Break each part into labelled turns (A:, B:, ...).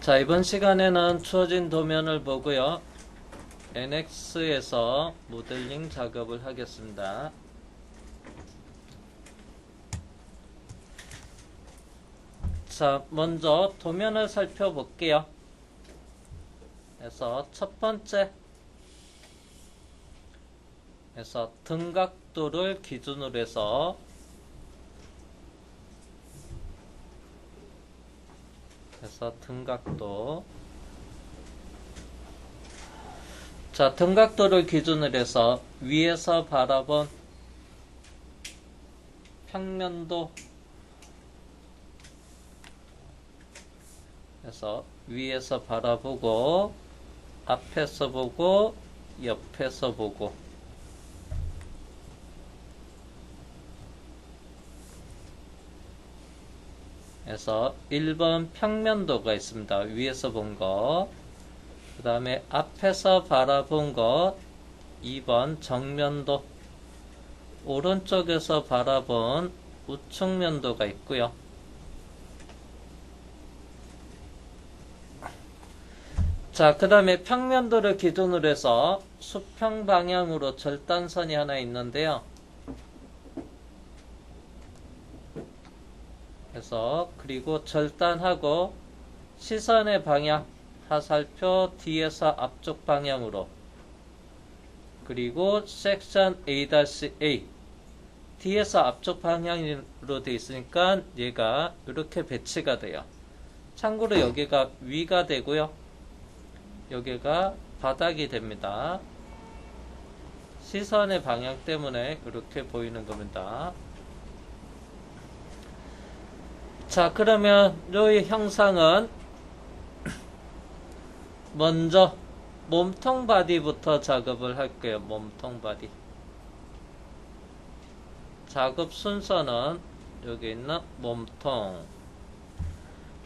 A: 자, 이번 시간에는 주어진 도면을 보고요. NX에서 모델링 작업을 하겠습니다. 자, 먼저 도면을 살펴볼게요. 그래서 첫 번째, 등각도를 기준으로 해서 등각도. 자, 등각도를 기준으로 해서 위에서 바라본 평면도, 그래서 위에서 바라보고 앞에서 보고 옆에서 보고, 그래서 1번 평면도가 있습니다. 위에서 본 거. 그 다음에 앞에서 바라본 것 2번 정면도, 오른쪽에서 바라본 우측면도가 있고요. 자, 그 다음에 평면도를 기준으로 해서 수평 방향으로 절단선이 하나 있는데요. 그래서 그리고 절단하고 시선의 방향, 화살표 뒤에서 앞쪽 방향으로, 그리고 섹션 A-A 뒤에서 앞쪽 방향으로 되어 있으니까 얘가 이렇게 배치가 돼요. 참고로 여기가 위가 되고요, 여기가 바닥이 됩니다. 시선의 방향 때문에 이렇게 보이는 겁니다. 자, 그러면 이 형상은 먼저 몸통 바디부터 작업을 할게요. 몸통 바디. 작업 순서는 여기 있는 몸통.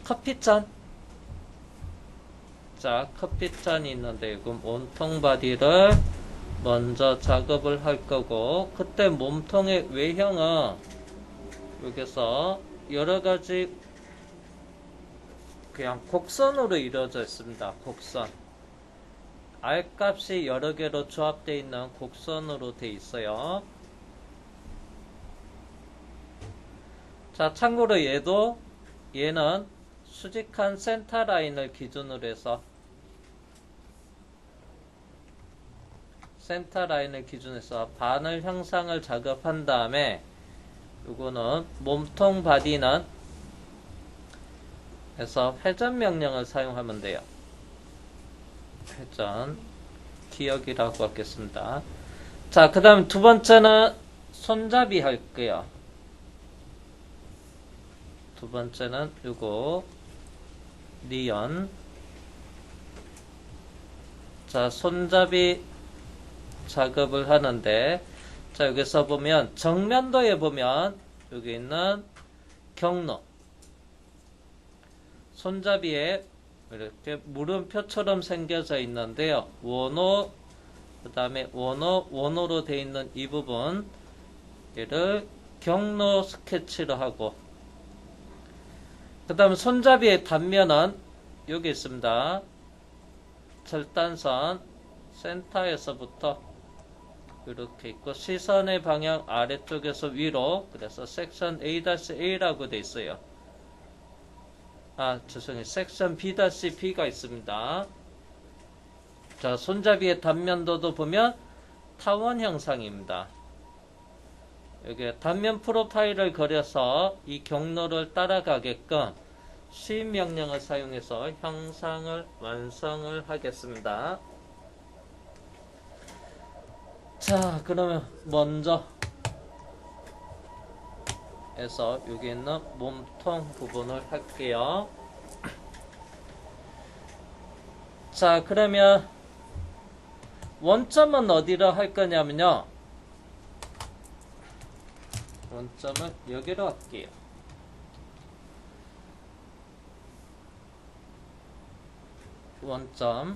A: 커피잔. 자, 커피잔이 있는데 이거 몸통 바디를 먼저 작업을 할 거고, 그때 몸통의 외형은 여기서 여러가지 그냥 곡선으로 이루어져 있습니다. 곡선. R값이 여러 개로 조합되어 있는 곡선으로 되어 있어요. 자, 참고로 얘는 수직한 센터 라인을 기준으로 해서 바늘 형상을 작업한 다음에, 이거는 몸통 바디는 해서 회전 명령을 사용하면 돼요. 회전 기억이라고 하겠습니다. 자, 그 다음 두 번째는 손잡이 할게요. 두 번째는 이거 니언. 자, 손잡이 작업을 하는데, 자, 여기서 보면 정면도에 보면 여기 있는 경로, 손잡이에 이렇게 물음표처럼 생겨져 있는데요. 원호, 그 다음에 원호로 되어 있는 이 부분, 얘를 경로 스케치로 하고, 그 다음 손잡이의 단면은 여기 있습니다. 절단선 센터에서부터 이렇게 있고, 시선의 방향 아래쪽에서 위로, 그래서 섹션 A-A라고 되어 있어요. 섹션 B-B가 있습니다. 자, 손잡이의 단면도도 보면 타원 형상입니다. 여기 단면 프로파일을 그려서 이 경로를 따라가게끔 수입 명령을 사용해서 형상을 완성을 하겠습니다. 자, 그러면 먼저 해서 여기 있는 몸통 부분을 할게요. 자, 그러면 원점은 어디로 할 거냐면요, 원점은 여기로 할게요. 원점.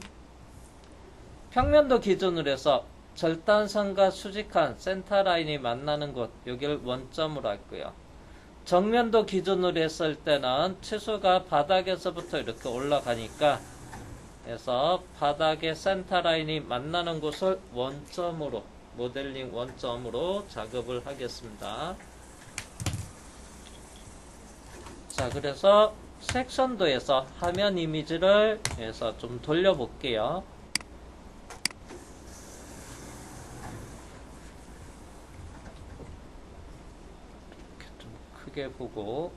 A: 평면도 기준으로 해서 절단선과 수직한 센터 라인이 만나는 곳, 여기를 원점으로 할 거예요. 정면도 기준으로 했을 때는 치수가 바닥에서부터 이렇게 올라가니까, 그래서 바닥의 센터 라인이 만나는 곳을 원점으로, 모델링 원점으로 작업을 하겠습니다. 자, 그래서 섹션도에서 화면 이미지를 해서 좀 돌려볼게요. 이렇게 좀 크게 보고,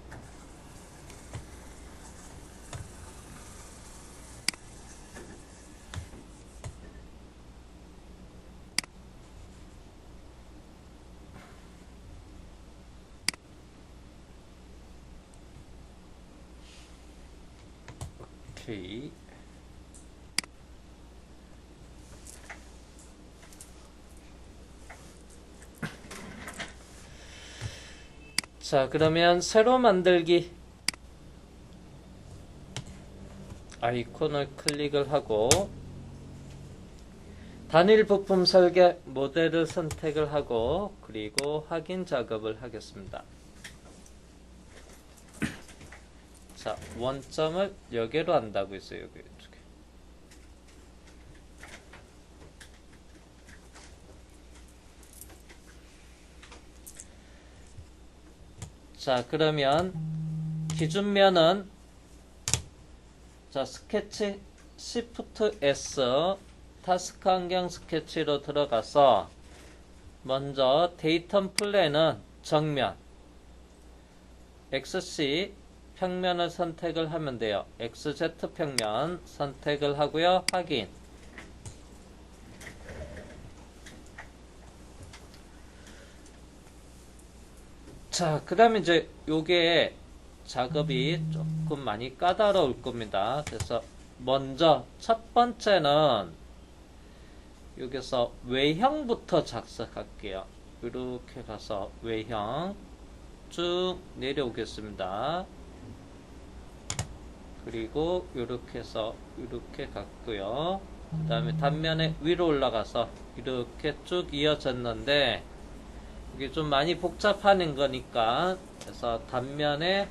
A: 오케이. 자, 그러면 새로 만들기 아이콘을 클릭을 하고 단일 부품 설계 모델을 선택을 하고 그리고 확인 작업을 하겠습니다. 자, 원점을 여기로 한다고 했어요. 여기 이쪽에. 자, 그러면 기준면은 자, 스케치 Shift S 타스크 환경 스케치로 들어가서 먼저 데이터 플랜은 정면 XC 평면을 선택을 하면 돼요. XZ 평면 선택을 하고요. 확인. 자, 그 다음에 이제 요게 작업이 조금 많이 까다로울 겁니다. 그래서 먼저 첫 번째는 여기서 외형부터 작성할게요. 이렇게 가서 외형 쭉 내려오겠습니다. 그리고 이렇게 해서 이렇게 갔고요. 그 다음에 단면에 위로 올라가서 이렇게 쭉 이어졌는데 이게 좀 많이 복잡하는 거니까 그래서 단면에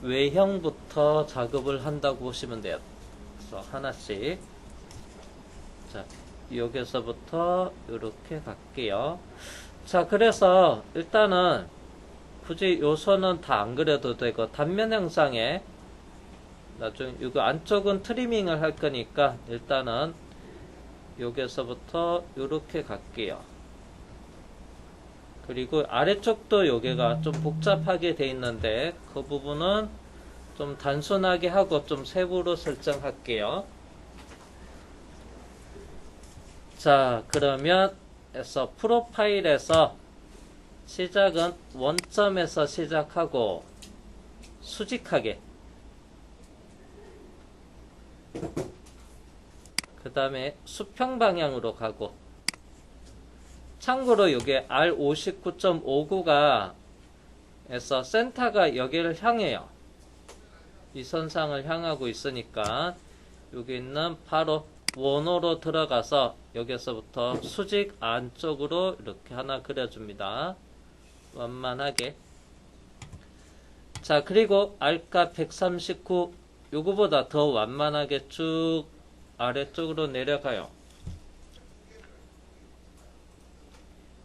A: 외형부터 작업을 한다고 보시면 돼요. 그래서 하나씩 자, 여기서부터 이렇게 갈게요. 자, 그래서 일단은 굳이 요소는 다 안 그려도 되고 단면 형상에 나중에 이거 안쪽은 트리밍을 할 거니까 일단은 여기서부터 이렇게 갈게요. 그리고 아래쪽도 여기가 좀 복잡하게 돼 있는데 그 부분은 좀 단순하게 하고 좀 세부로 설정할게요. 자, 그러면 해서 프로파일에서 시작은 원점에서 시작하고 수직하게 그 다음에 수평 방향으로 가고 참고로 이게 R59.59가 에서 센터가 여기를 향해요. 이 선상을 향하고 있으니까 여기 있는 바로 원호로 들어가서 여기서부터 수직 안쪽으로 이렇게 하나 그려줍니다. 완만하게. 자, 그리고 R값 139 요거보다 더 완만하게 쭉 아래쪽으로 내려가요.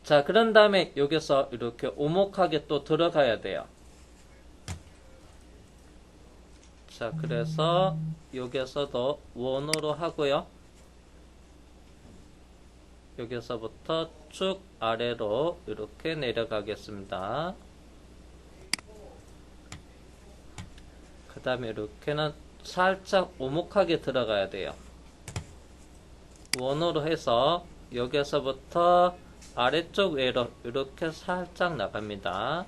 A: 자, 그런 다음에 여기서 이렇게 오목하게 또 들어가야 돼요. 자, 그래서 여기서도 원으로 하고요. 여기서부터 쭉 아래로 이렇게 내려가겠습니다. 그 다음에 이렇게는 살짝 오목하게 들어가야 돼요. 원으로 해서 여기서부터 아래쪽 외로 이렇게 살짝 나갑니다.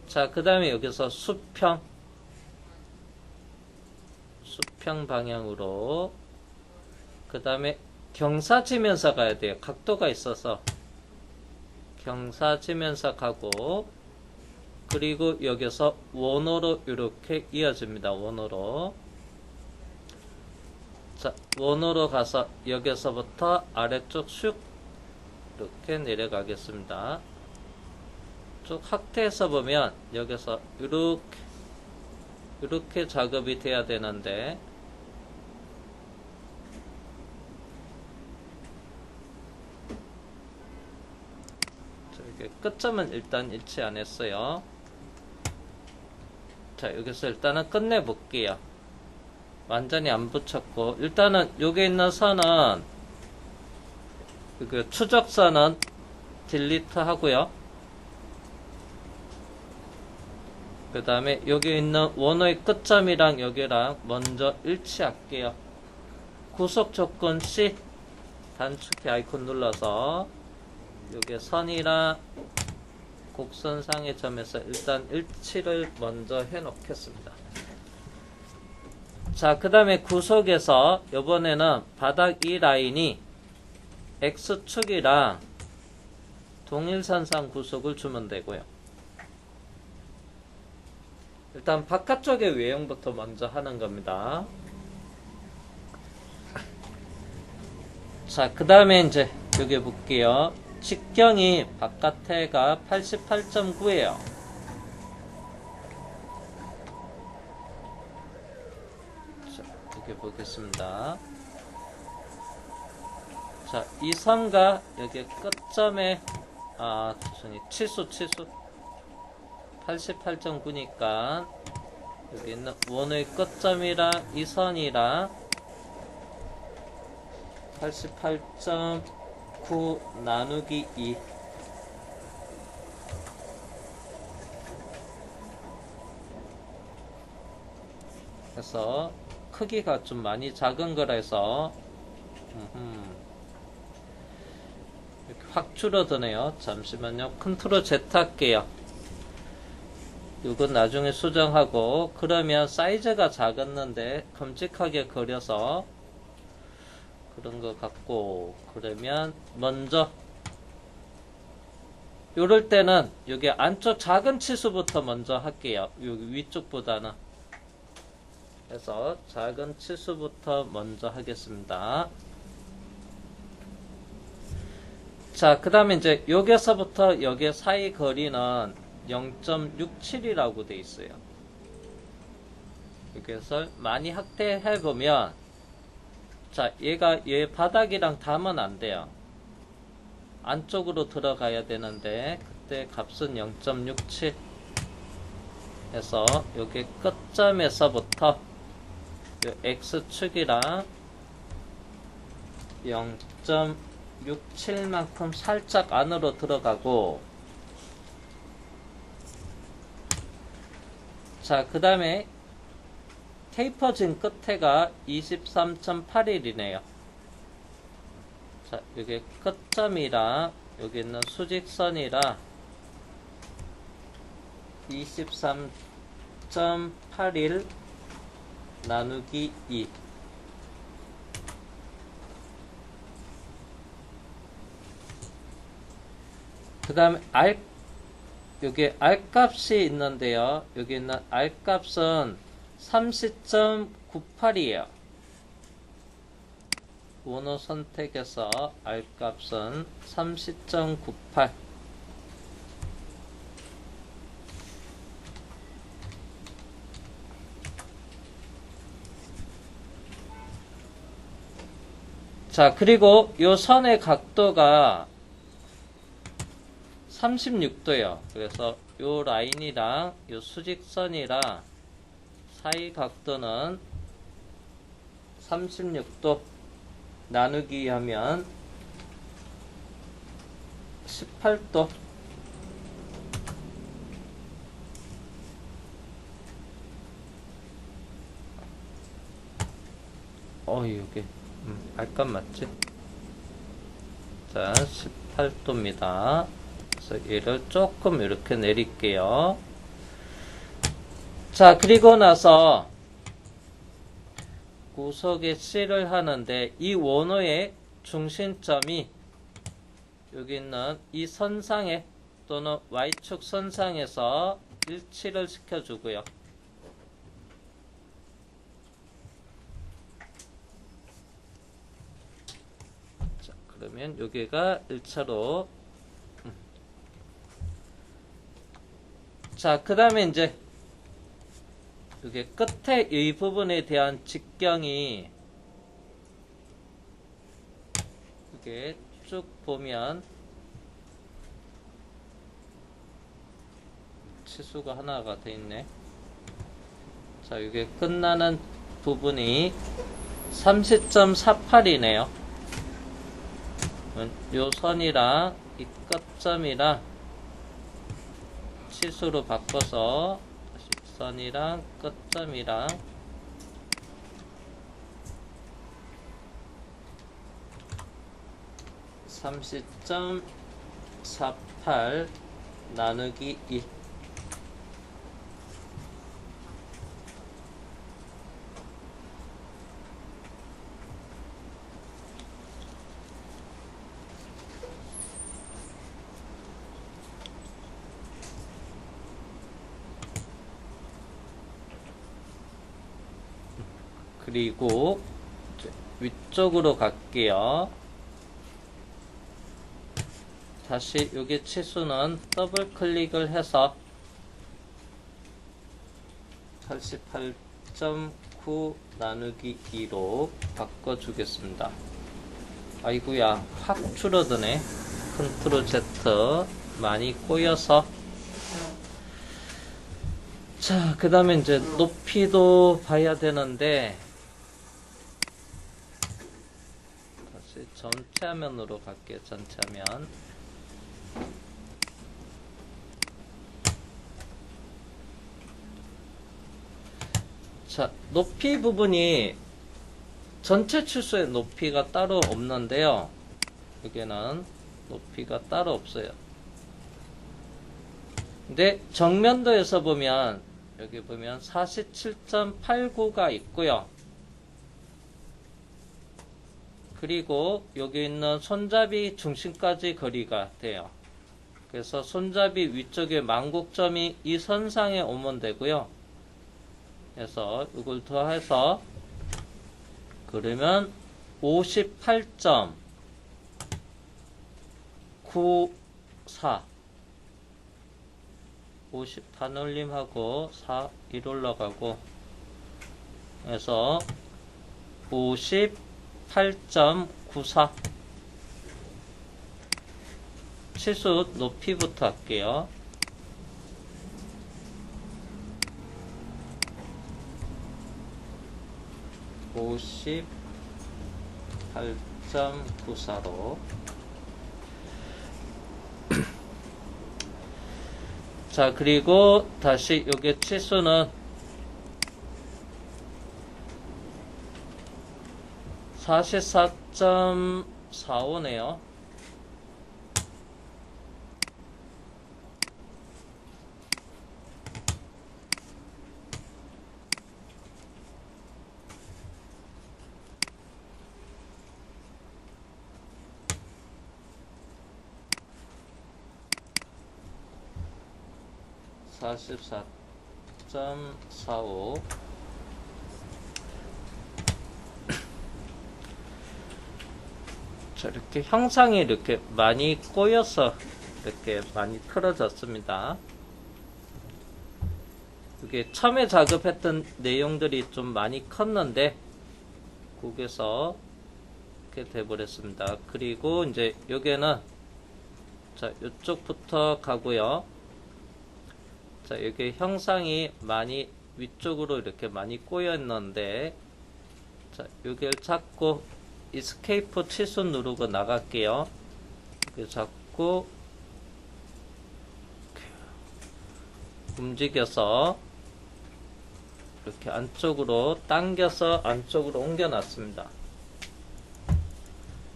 A: 자, 그 다음에 여기서 수평 방향으로 그 다음에 경사지면서 가야 돼요. 각도가 있어서 경사지면서 가고 그리고 여기서 원호로 이렇게 이어집니다. 원호로. 자, 원호로 가서 여기서부터 아래쪽 슉 이렇게 내려가겠습니다. 쭉 확대해서 보면 여기서 이렇게 작업이 돼야 되는데 이렇게 끝점은 일단 일치 안 했어요. 자, 여기서 일단은 끝내 볼게요. 완전히 안 붙였고, 일단은 여기 있는 선은 그 추적선은 딜리트 하고요. 그 다음에 여기 있는 원호의 끝점이랑 여기랑 먼저 일치할게요. 구속 조건 C 단축키 아이콘 눌러서 여기 선이랑 곡선상의 점에서 일단 일치를 먼저 해 놓겠습니다. 자, 그 다음에 구속에서 이번에는 바닥 이 라인이 X축이랑 동일선상 구속을 주면 되고요. 일단 바깥쪽의 외형부터 먼저 하는 겁니다. 자, 그 다음에 이제 여기 볼게요. 직경이 바깥에가 88.9예요. 자, 여기 보겠습니다. 자, 이 선과 여기 끝점에 치수 88.9니까 여기 있는 원의 끝점이랑 이 선이랑 88.9 나누기 2 그래서 크기가 좀 많이 작은 거라서 이렇게 확 줄어드네요. 잠시만요. 컨트롤 Z 할게요. 이건 나중에 수정하고, 그러면 사이즈가 작았는데 큼직하게 그려서 그런 것 같고, 그러면 먼저 요럴 때는 여기 안쪽 작은 치수부터 먼저 할게요. 여기 위쪽보다는. 그래서 작은 치수부터 먼저 하겠습니다. 자, 그 다음에 이제 여기서부터 여기 사이 거리는 0.67이라고 돼 있어요. 여기서 많이 확대해 보면, 자, 얘 바닥이랑 닿으면 안 돼요. 안쪽으로 들어가야 되는데, 그때 값은 0.67 해서 여기 끝점에서부터 요 X축이랑 0.67만큼 살짝 안으로 들어가고, 자, 그 다음에 테이퍼진 끝에가 23.81이네요. 자, 여기 끝점이랑 여기 있는 수직선이랑 23.81 나누기 2 그 다음에 여기 R값이 있는데요. 여기 있는 R값은 30.98이에요. 원호 선택에서 R값은 30.98. 자, 그리고 요 선의 각도가 36도예요. 그래서 요 라인이랑 요 수직선이랑 사이 각도는 36도 나누기 하면 18도. 여기 알값 맞지? 자, 18도입니다. 그래서 얘를 조금 이렇게 내릴게요. 자, 그리고 나서 구석에 C를 하는데 이 원호의 중심점이 여기 있는 이 선상에 또는 Y축 선상에서 일치를 시켜주고요. 자, 그러면 여기가 1차로. 자, 그 다음에 이제 여기 끝에 이 부분에 대한 직경이 이렇게 쭉 보면 치수가 하나가 돼 있네. 자, 이게 끝나는 부분이 30.48이네요. 요 선이랑 이 끝점이랑 치수로 바꿔서 다시 선이랑 끝점이랑 30.48 나누기 2. 그리고 위쪽으로 갈게요. 다시 여기 치수는 더블 클릭을 해서 88.9 나누기 2로 바꿔주겠습니다. 아이구야, 확 줄어드네. 컨트롤 Z 많이 꼬여서. 자, 그 다음에 이제 높이도 봐야 되는데, 다시 전체 화면으로 갈게요. 전체 화면. 자, 높이 부분이 전체 치수의 높이가 따로 없는데요. 여기는 높이가 따로 없어요. 근데 정면도에서 보면 여기 보면 47.89가 있고요. 그리고 여기 있는 손잡이 중심까지 거리가 돼요. 그래서 손잡이 위쪽에 만곡점이 이 선상에 오면 되고요. 그래서 이걸 더해서 그러면 58.94 50 반올림하고 4 1 올라가고 그래서 58.94 치수 높이부터 할게요. (58.94로) 자, 그리고 다시 요게 치수는 44.45네요. (44.45) 자, 이렇게 형상이 이렇게 많이 꼬여서 이렇게 많이 틀어졌습니다. 이게 처음에 작업했던 내용들이 좀 많이 컸는데 거기서 이렇게 돼버렸습니다. 그리고 이제 여기는 자, 이쪽부터 가고요. 자, 여기 형상이 많이 위쪽으로 이렇게 많이 꼬여 있는데, 자, 여기를 잡고 이스케이프 치수 누르고 나갈게요. 이렇게 잡고 움직여서 이렇게 안쪽으로 당겨서 안쪽으로 옮겨 놨습니다.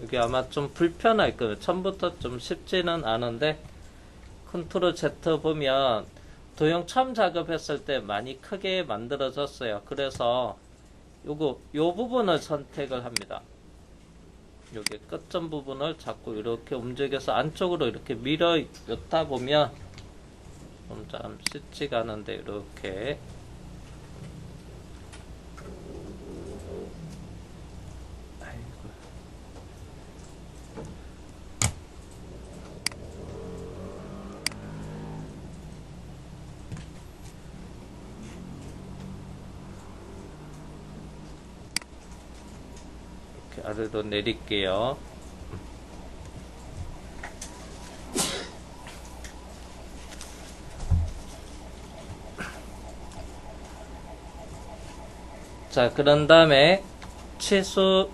A: 여기 아마 좀 불편할 거예요. 처음부터 좀 쉽지는 않은데 컨트롤 Z 보면 도형 처음 작업했을 때 많이 크게 만들어졌어요. 그래서 요 부분을 선택을 합니다. 여기 끝점 부분을 자꾸 이렇게 움직여서 안쪽으로 이렇게 밀어 였다 보면 좀 쉽지가 않은데 이렇게 이렇게 아래로 내릴게요. 자, 그런 다음에 치수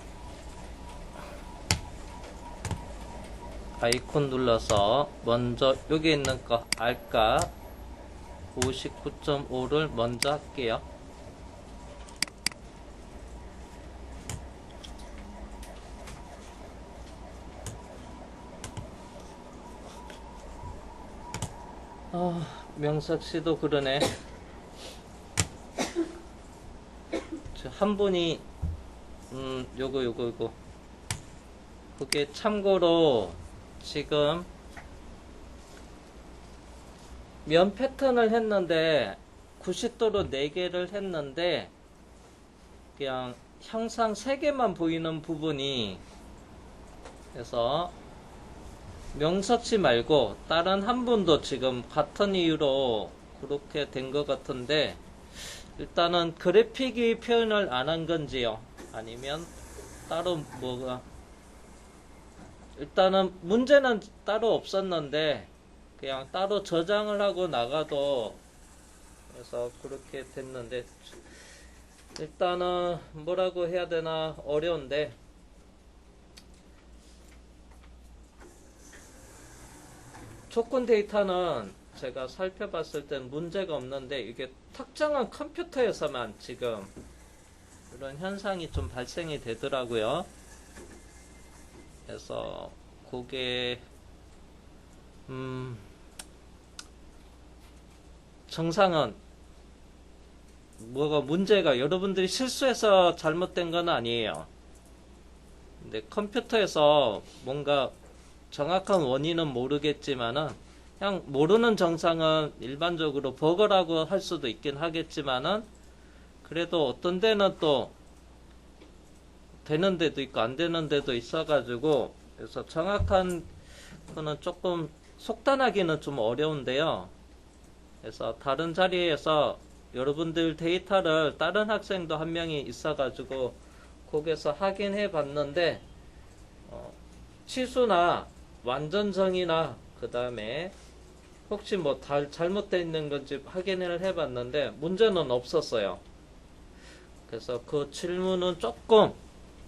A: 아이콘 눌러서 먼저 여기 있는 거 알까 59.5를 먼저 할게요. 명석씨도 그러네. 한 분이 요거 그게 참고로 지금 면 패턴을 했는데 90도로 4개를 했는데 그냥 형상 3개만 보이는 부분이 그래서 명석씨 말고 다른 한 분도 지금 같은 이유로 그렇게 된 것 같은데 일단은 그래픽이 표현을 안 한 건지요? 아니면 따로 뭐가 일단은 문제는 따로 없었는데 그냥 따로 저장을 하고 나가도 그래서 그렇게 됐는데 일단은 뭐라고 해야 되나 어려운데 조건 데이터는 제가 살펴봤을 땐 문제가 없는데 이게 특정한 컴퓨터에서만 지금 이런 현상이 좀 발생이 되더라고요. 그래서 그게 정상은 뭐가 문제가 여러분들이 실수해서 잘못된 건 아니에요. 근데 컴퓨터에서 뭔가 정확한 원인은 모르겠지만은 그냥 모르는 정상은 일반적으로 버거라고 할 수도 있긴 하겠지만은 그래도 어떤 데는 또 되는 데도 있고 안 되는 데도 있어가지고 그래서 정확한 거는 조금 속단하기는 좀 어려운데요. 그래서 다른 자리에서 여러분들 데이터를 다른 학생도 한 명이 있어가지고 거기서 확인해 봤는데 치수나 완전정의나 그 다음에 혹시 뭐 잘못되어 있는 건지 확인을 해 봤는데 문제는 없었어요. 그래서 그 질문은 조금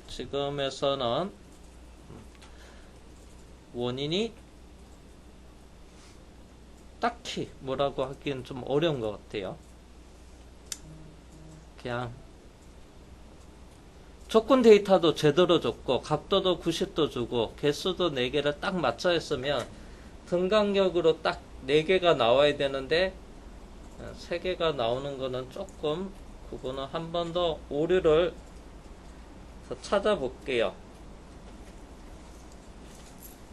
A: 지금에서는 원인이 딱히 뭐라고 하기엔 좀 어려운 것 같아요. 그냥 조건 데이터도 제대로 줬고 각도도 90도 주고 개수도 4개를 딱 맞춰 했으면 등간격으로 딱 4개가 나와야 되는데 3개가 나오는 거는 조금 그거는 한 번 더 오류를 더 찾아볼게요.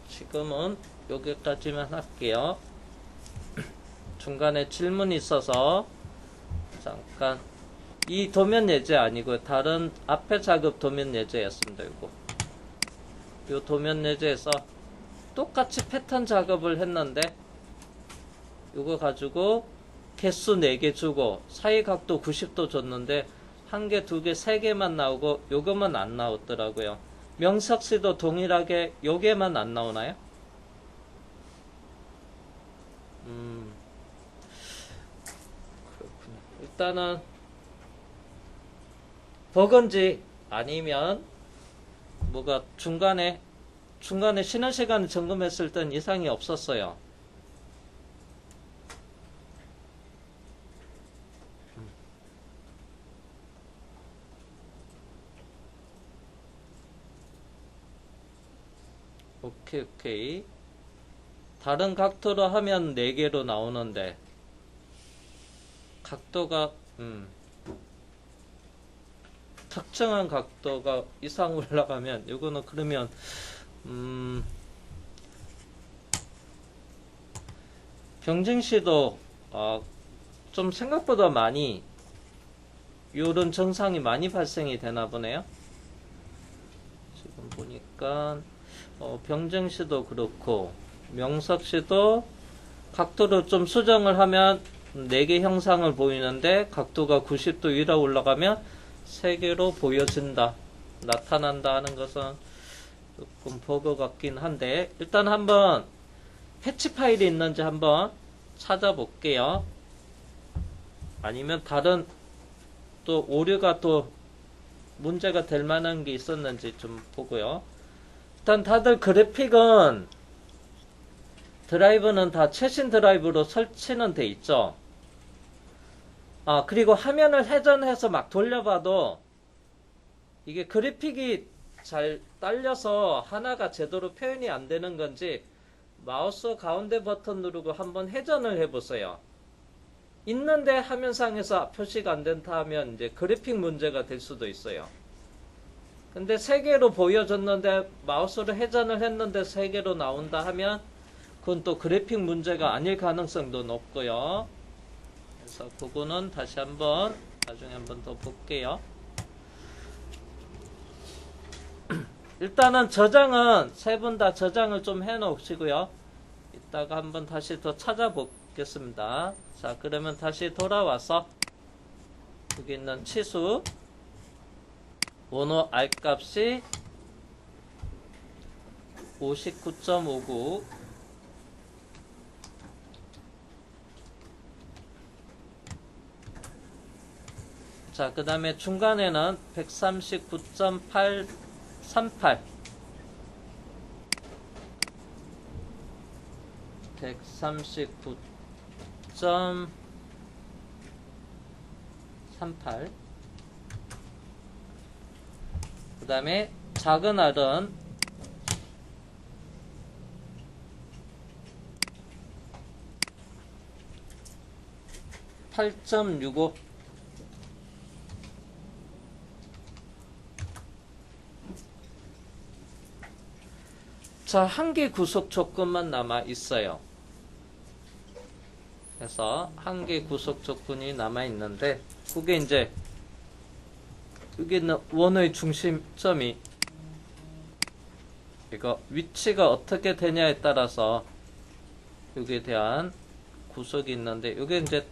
A: 지금은 여기까지만 할게요. 중간에 질문이 있어서 잠깐 이 도면 예제 아니고 다른 앞에 작업 도면 예제였습니다. 이 도면 예제에서 똑같이 패턴 작업을 했는데 이거 가지고 개수 4개 주고 사이 각도 90도 줬는데 1개, 2개, 3개만 나오고 요거만 안 나왔더라고요. 명석씨도 동일하게 요게만 안 나오나요? 그렇군요. 일단은 버건지 아니면 뭐가 중간에 쉬는 시간을 점검했을 땐 이상이 없었어요. 오케이. 다른 각도로 하면 4개로 나오는데 각도가 특정한 각도가 이상 올라가면 이거는 그러면 병증시도 좀 생각보다 많이 이런 증상이 많이 발생이 되나 보네요. 지금 보니까 병증시도 그렇고 명석시도 각도를 좀 수정을 하면 4개 형상을 보이는데 각도가 90도 위로 올라가면 3개로 보여진다. 나타난다 하는 것은 조금 버그 같긴 한데, 일단 한번 패치 파일이 있는지 한번 찾아볼게요. 아니면 다른 또 오류가 또 문제가 될 만한 게 있었는지 좀 보고요. 일단 다들 그래픽은 드라이브는 다 최신 드라이브로 설치는 돼 있죠. 그리고 화면을 회전해서 막 돌려봐도 이게 그래픽이 잘 딸려서 하나가 제대로 표현이 안 되는 건지 마우스 가운데 버튼 누르고 한번 회전을 해보세요. 있는데 화면상에서 표시가 안 된다 하면 이제 그래픽 문제가 될 수도 있어요. 근데 3개로 보여줬는데 마우스로 회전을 했는데 3개로 나온다 하면 그건 또 그래픽 문제가 아닐 가능성도 높고요. 그래서 그거는 다시 한번 나중에 한번 더 볼게요. 일단은 저장은 3분 다 저장을 좀 해 놓으시고요. 이따가 한번 다시 더 찾아보겠습니다. 자, 그러면 다시 돌아와서 여기 있는 치수 원호 R 값이 59.59 자, 그 다음에 중간에는 139.838 139.38 그 다음에 작은 R은 8.65 자, 한 개 구속 조건만 남아 있어요. 그래서 한 개 구속 조건이 남아 있는데 그게 이제 여기 있는 원의 중심점이 이거 위치가 어떻게 되냐에 따라서 여기에 대한 구속이 있는데 이게 이제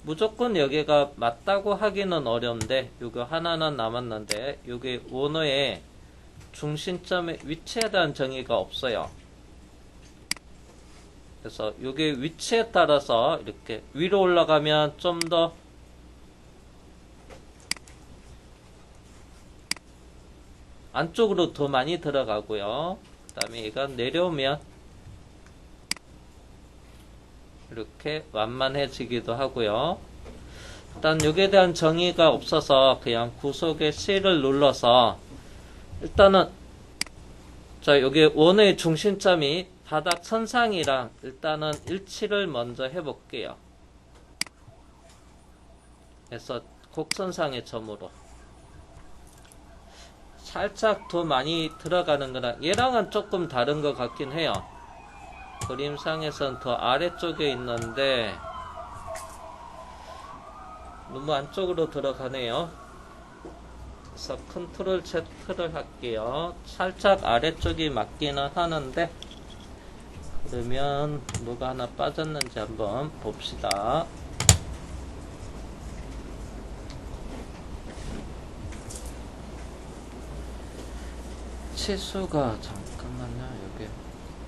A: 무조건 여기가 맞다고 하기는 어려운데 이거 하나는 남았는데 여기 원의 중심점의 위치에 대한 정의가 없어요. 그래서 여기 위치에 따라서 이렇게 위로 올라가면 좀 더 안쪽으로 더 많이 들어가고요. 그 다음에 얘가 내려오면 이렇게 완만해지기도 하고요. 일단 여기에 대한 정의가 없어서 그냥 구속의 C를 눌러서 일단은 자, 여기 원의 중심점이 바닥 선상이랑 일단은 일치를 먼저 해볼게요. 그래서 곡선상의 점으로 살짝 더 많이 들어가는 거랑 얘랑은 조금 다른 것 같긴 해요. 그림상에선 더 아래쪽에 있는데 너무 안쪽으로 들어가네요. 그래서 컨트롤 Z를 할게요. 살짝 아래쪽이 맞기는 하는데 그러면 뭐가 하나 빠졌는지 한번 봅시다. 치수가 잠깐만요. 여기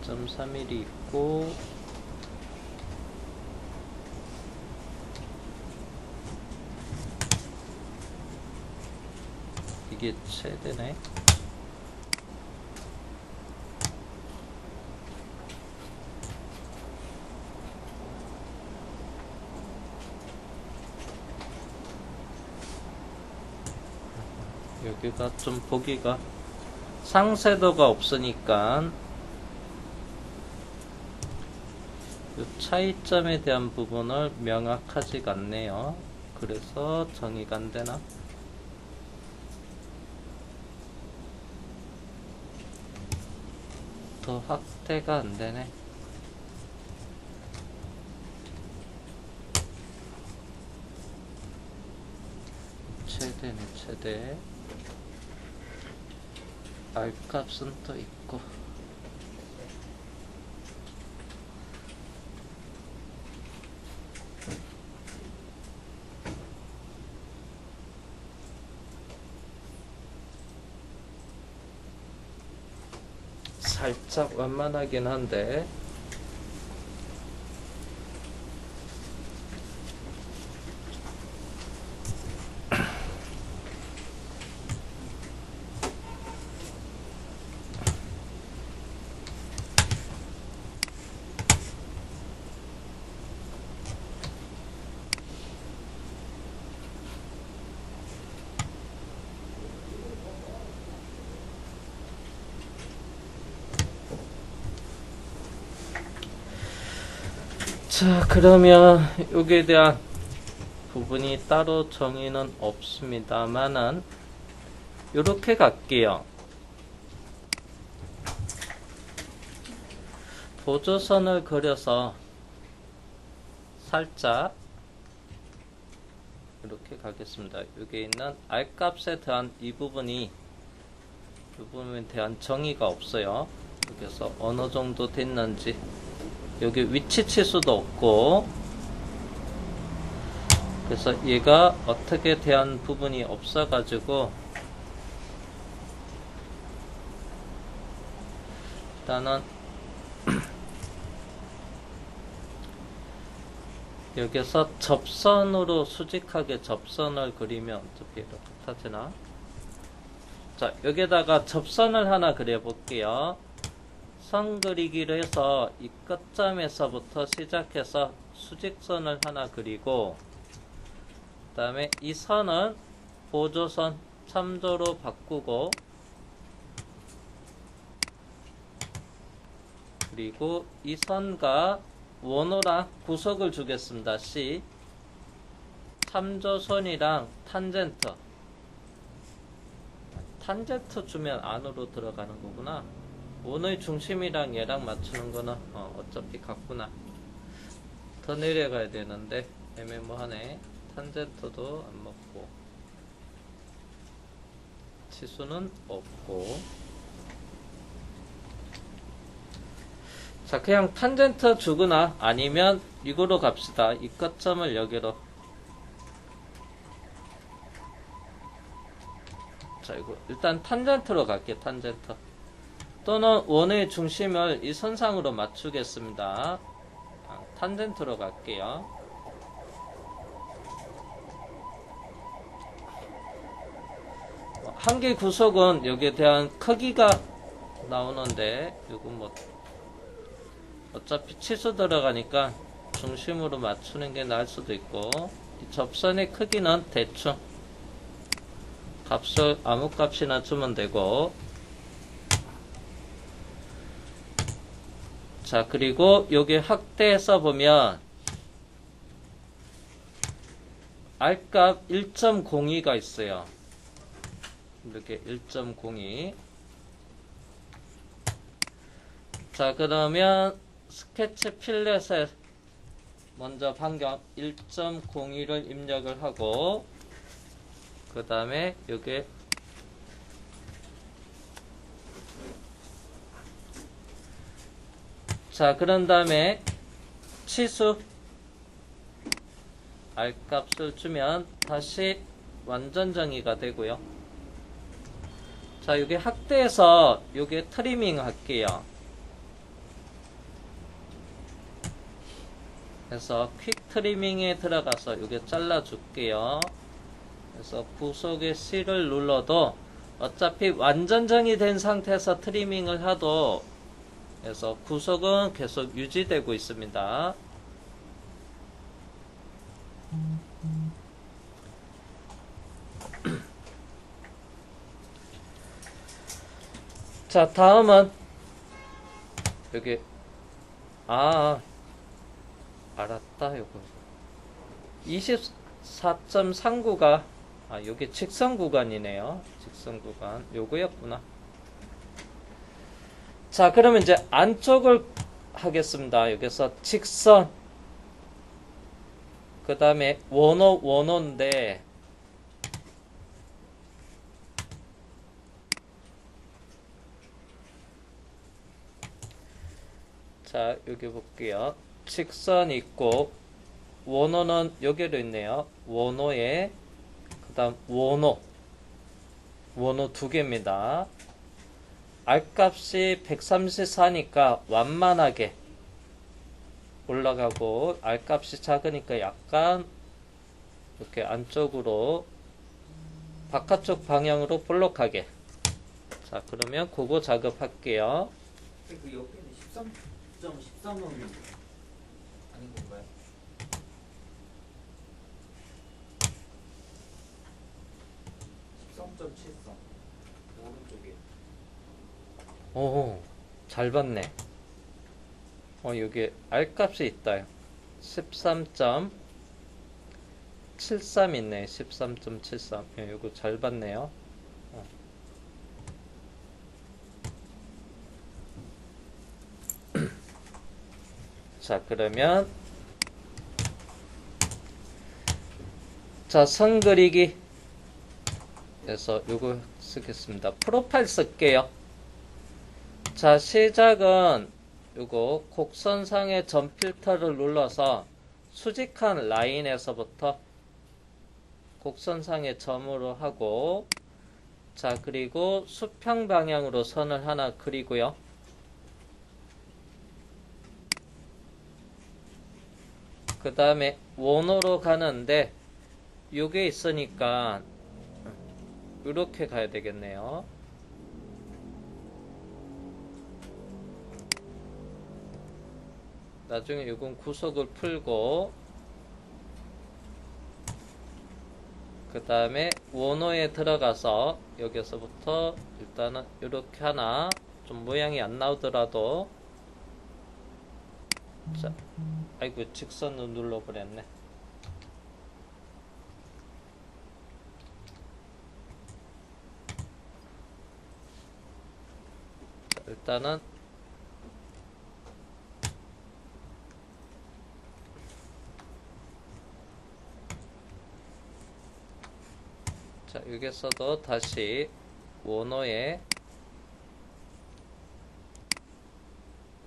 A: 0.3mm 있고 이게 최대네. 여기가 좀 보기가 상쇄도가 없으니까 이 차이점에 대한 부분을 명확하지가 않네요. 그래서 정의가 안 되나? 더 확대가 안 되네. 최대네, 최대. R 값은 또 있고. 살짝 완만하긴 한데 자, 그러면 여기에 대한 부분이 따로 정의는 없습니다만은 이렇게 갈게요. 보조선을 그려서 살짝 이렇게 가겠습니다. 여기 있는 R값에 대한 이 부분에 대한 정의가 없어요. 그래서 어느 정도 됐는지 여기 위치 치수도 없고, 그래서 얘가 어떻게 대한 부분이 없어가지고 일단은 여기서 접선으로 수직하게 접선을 그리면 어차피 이렇게 타지나. 자, 여기다가 접선을 하나 그려볼게요. 선 그리기로 해서 이 끝점에서부터 시작해서 수직선을 하나 그리고, 그 다음에 이 선은 보조선 참조로 바꾸고, 그리고 이 선과 원호랑 구석을 주겠습니다. C 참조선이랑 탄젠트 주면 안으로 들어가는 거구나. 원의 중심이랑 얘랑 맞추는 거는 어차피 같구나. 더 내려가야 되는데 애매모하네. 탄젠트도 안 먹고 치수는 없고. 자, 그냥 탄젠트 주거나 아니면 이거로 갑시다. 이 끝점을 여기로. 자, 이거 일단 탄젠트로 갈게요. 탄젠트. 또는 원의 중심을 이 선상으로 맞추겠습니다. 탄젠트로 갈게요. 한 개 구석은 여기에 대한 크기가 나오는데, 이거 뭐 어차피 치수 들어가니까 중심으로 맞추는 게 나을 수도 있고, 이 접선의 크기는 대충 값을 아무 값이나 주면 되고. 자, 그리고 여기 확대해서 보면 R값 1.02가 있어요. 이렇게 1.02. 자, 그러면 스케치 필렛에 먼저 반경 1.02를 입력을 하고, 그 다음에 여기 자, 그런 다음에 치수 R값을 주면 다시 완전 정의가 되고요. 자, 여기 확대해서 여기 트리밍 할게요. 그래서 퀵 트리밍에 들어가서 여기 잘라 줄게요. 그래서 구속의 C를 눌러도 어차피 완전 정의된 상태에서 트리밍을 하도, 그래서 구속은 계속 유지되고 있습니다. 자, 다음은 여기 알았다. 요거 24.39가 여기 직선 구간이네요. 직선 구간 요거였구나. 자, 그러면 이제 안쪽을 하겠습니다. 여기서 직선, 그 다음에 원호인데, 자, 여기 볼게요. 직선 있고 원호는 여기로 있네요. 원호에 그 다음 원호 두 개입니다. R값이 134니까 완만하게 올라가고, R값이 작으니까 약간 이렇게 안쪽으로 바깥쪽 방향으로 볼록하게. 자, 그러면 그거 작업할게요.
B: 그 옆에 있는 13.13은 아닌 건가요? 13.73 오른쪽에.
A: 오, 잘 봤네. 여기 R값이 있다. 13.73 있네. 13.73. 이거 잘 봤네요. 자, 그러면 자, 선 그리기 그래서 요거 쓰겠습니다. 프로파일 쓸게요. 자, 시작은 요거 곡선상의 점 필터를 눌러서 수직한 라인에서부터 곡선상의 점으로 하고, 자, 그리고 수평 방향으로 선을 하나 그리고요. 그 다음에 원호로 가는데 요게 있으니까 이렇게 가야 되겠네요. 나중에 이건 구속을 풀고, 그 다음에 원호에 들어가서 여기서부터 일단은 이렇게 하나, 좀 모양이 안 나오더라도, 자, 아이고 직선을 눌러버렸네. 자, 일단은 자, 여기서도 다시 원호에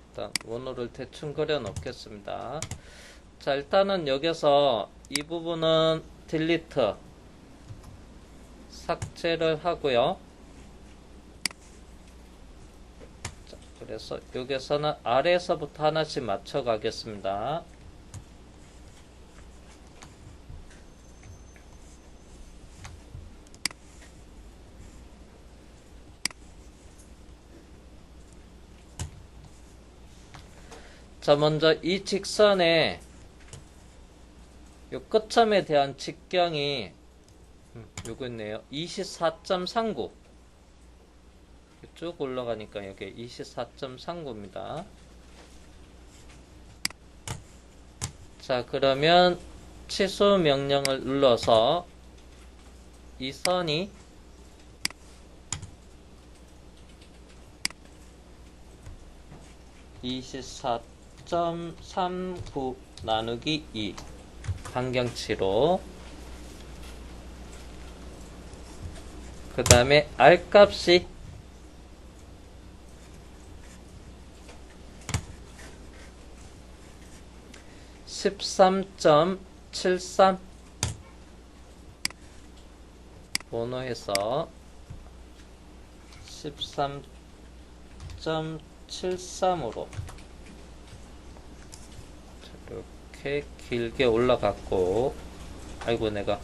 A: 일단 원호를 대충 그려 놓겠습니다. 자, 일단은 여기서 이 부분은 딜리트 삭제를 하고요. 자, 그래서 여기서는 아래에서부터 하나씩 맞춰 가겠습니다. 자, 먼저 이 직선의 요 끝점에 대한 직경이 요거 있네요. 24.39. 쭉 올라가니까 여기 24.39입니다. 자, 그러면 취소 명령을 눌러서 이 선이 (24.39) 나누기 2 반경치로, 그 다음에 R값이 13.73 번호해서 13.73으로 이렇게 길게 올라갔고, 아이고 내가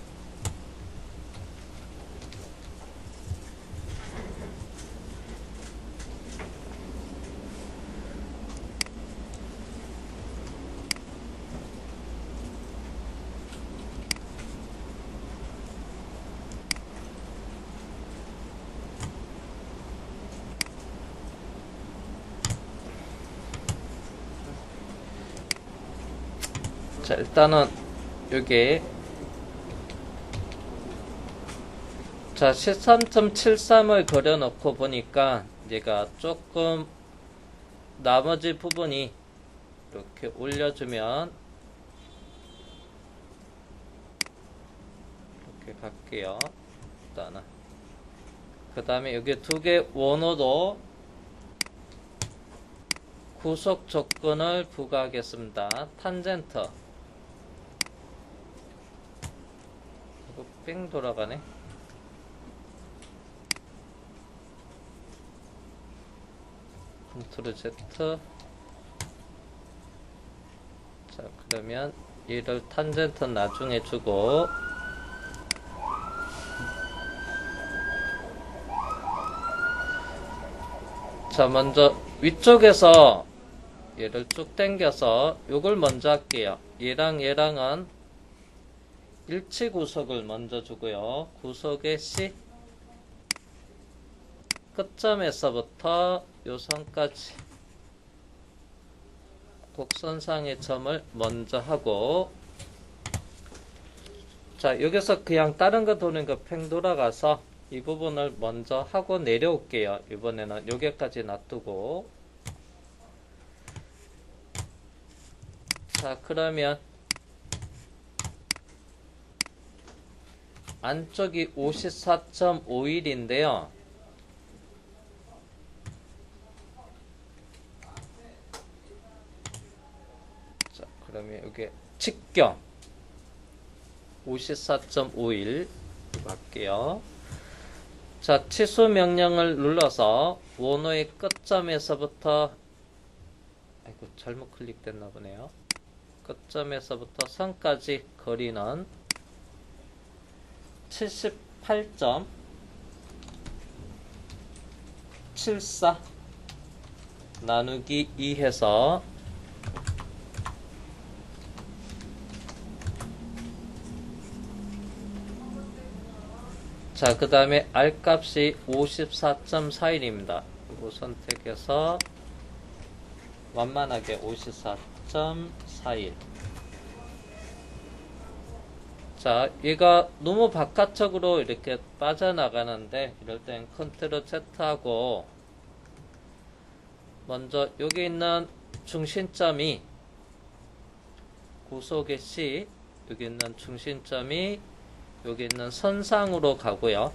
A: 자, 일단은 요게 자 13.73을 그려놓고 보니까 얘가 조금 나머지 부분이 이렇게 올려주면 이렇게 갈게요. 일단은 그 다음에 여기 두 개 원호도 구속 조건을 부과하겠습니다. 탄젠트 이거 뺑 돌아가네. 컨트롤 Z. 자, 그러면 얘를 탄젠트 나중에 주고, 자, 먼저 위쪽에서 얘를 쭉 당겨서 요걸 먼저 할게요. 얘랑 얘랑은 일치 구속을 먼저 주고요. 구속의 C 끝점에서부터 요 선까지 곡선상의 점을 먼저 하고, 자, 여기서 그냥 다른 거 도는 거 팽 돌아가서 이 부분을 먼저 하고 내려올게요. 이번에는 여기까지 놔두고. 자, 그러면 안쪽이 54.51인데요. 자, 그러면 여기 직경 54.51 할게요. 자, 취소 명령을 눌러서 원호의 끝점에서부터, 아이고, 잘못 클릭됐나 보네요. 끝점에서부터 선까지 거리는 78.74 나누기 2 해서, 자, 그 다음에 R 값이 54.41입니다. 이거 선택해서 완만하게 54.41. 자, 얘가 너무 바깥쪽으로 이렇게 빠져나가는데, 이럴 땐 컨트롤 Z하고, 먼저 여기 있는 중심점이, 구속의 C, 여기 있는 중심점이 여기 있는 선상으로 가고요.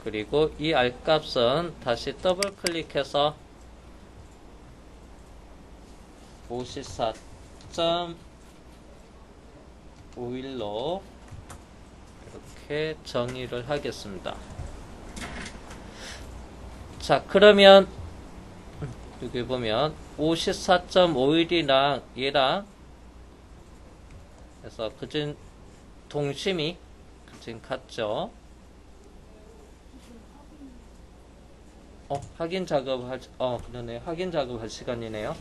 A: 그리고 이 R 값은 다시 더블 클릭해서 54.51로 이렇게 정의를 하겠습니다. 자, 그러면 여기 보면 54.51이랑 얘랑 그래서 그진 동심이 그진 같죠. 확인 작업 그러네. 확인 작업 할 시간이네요.